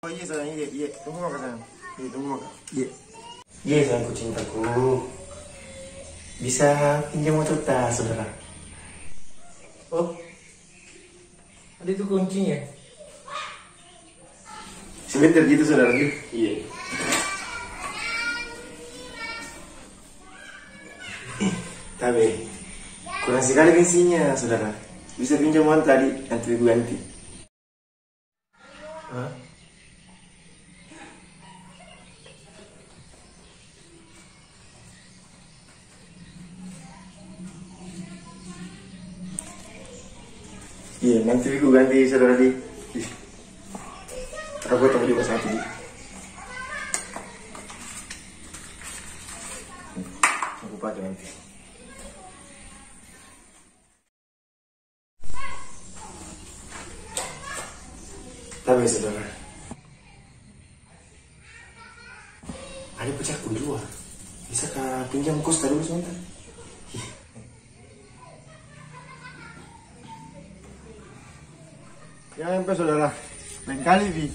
Oh iya sayang, iya. Tunggu makan sayang. Iya, tunggu makan. Iya. Iya sayangku cintaku. Bisa pinjam motor tak saudara? Oh, ada itu kuncinya. Sebentar gitu saudara. Iya. Tapi kurang sekali bensinnya saudara. Bisa pinjam uang tadi, nanti gue ganti. Hah? Iya, nanti gue ganti saudara di. Aku tunggu juga satu di. Aku pakai nanti. Tapi saudara, ada pecahku di luar. Bisa kah pinjam Costa dulu sebentar? Ya, sampai saudara. Lain kali, Bi.